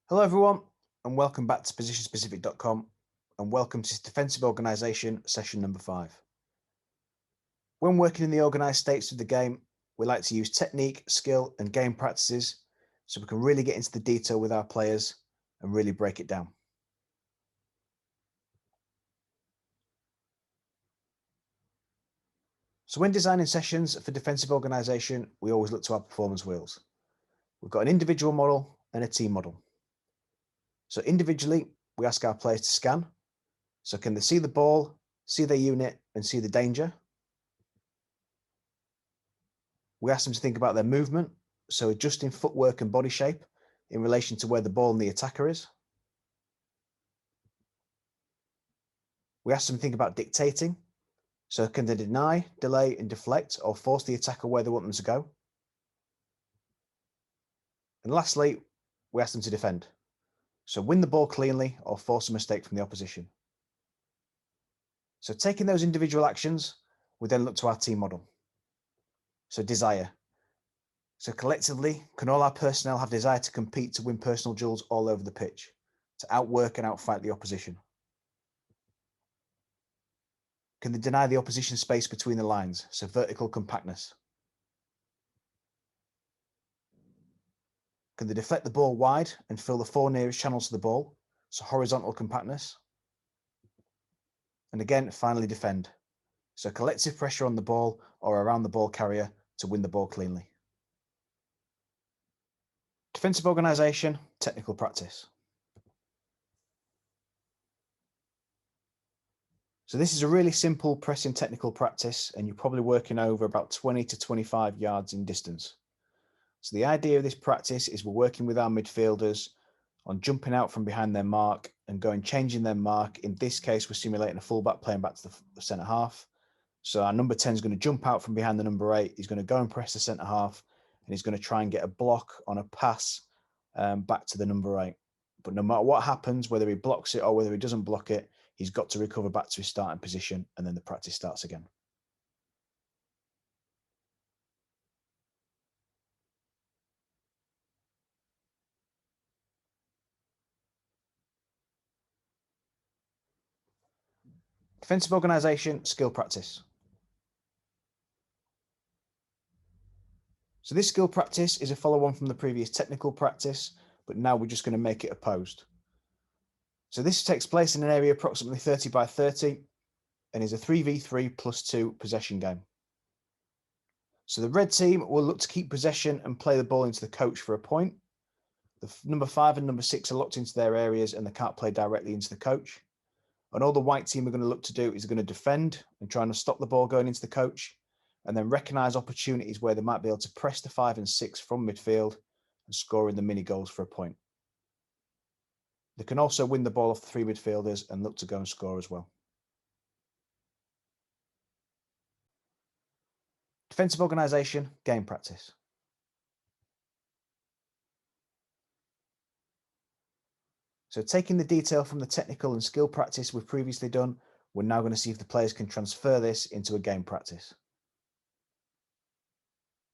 Hello everyone, and welcome back to positionspecific.com, and welcome to defensive organisation session number 5. When working in the organised states of the game, we like to use technique, skill and game practices so we can really get into the detail with our players and really break it down. So when designing sessions for defensive organisation, we always look to our performance wheels. We've got an individual model and a team model. So individually, we ask our players to scan. So can they see the ball, see their unit and see the danger? We ask them to think about their movement, so adjusting footwork and body shape in relation to where the ball and the attacker is. We ask them to think about dictating, so can they deny, delay and deflect or force the attacker where they want them to go? And lastly, we ask them to defend, so win the ball cleanly or force a mistake from the opposition. So taking those individual actions, we then look to our team model. So desire. So collectively, can all our personnel have desire to compete to win personal duels all over the pitch, to outwork and outfight the opposition? Can they deny the opposition space between the lines, so vertical compactness? Can they deflect the ball wide and fill the 4 nearest channels to the ball, so horizontal compactness? And again, finally defend, so collective pressure on the ball or around the ball carrier to win the ball cleanly. Defensive organisation, technical practice. So this is a really simple pressing technical practice, and you're probably working over about 20 to 25 yards in distance. So the idea of this practice is we're working with our midfielders on jumping out from behind their mark and changing their mark. In this case, we're simulating a fullback playing back to the centre half. So our number 10 is going to jump out from behind the number 8. He's going to go and press the centre half, and he's going to try and get a block on a pass back to the number 8. But no matter what happens, whether he blocks it or whether he doesn't block it, he's got to recover back to his starting position, and then the practice starts again. Defensive organisation, skill practice. So this skill practice is a follow-on from the previous technical practice, but now we're just going to make it opposed. So this takes place in an area approximately 30 by 30 and is a 3v3 plus 2 possession game. So the red team will look to keep possession and play the ball into the coach for a point. The number 5 and number 6 are locked into their areas and they can't play directly into the coach. And all the white team are going to look to do is going to defend and trying to stop the ball going into the coach, and then recognise opportunities where they might be able to press the 5 and 6 from midfield and score in the mini goals for a point. They can also win the ball off the 3 midfielders and look to go and score as well. Defensive organisation, game practice. So taking the detail from the technical and skill practice we've previously done, we're now going to see if the players can transfer this into a game practice.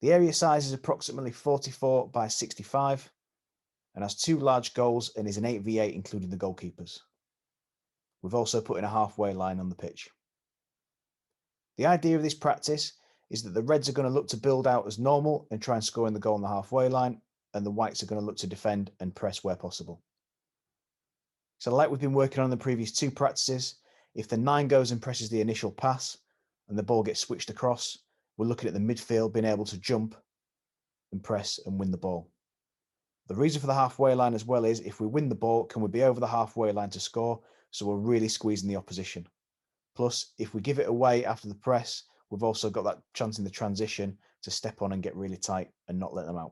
The area size is approximately 44 by 65 and has 2 large goals and is an 8v8 including the goalkeepers. We've also put in a halfway line on the pitch. The idea of this practice is that the reds are going to look to build out as normal and try and score in the goal on the halfway line, and the whites are going to look to defend and press where possible. So like we've been working on in the previous 2 practices, if the 9 goes and presses the initial pass and the ball gets switched across, we're looking at the midfield being able to jump and press and win the ball. The reason for the halfway line as well is if we win the ball, can we be over the halfway line to score? So we're really squeezing the opposition. Plus, if we give it away after the press, we've also got that chance in the transition to step on and get really tight and not let them out.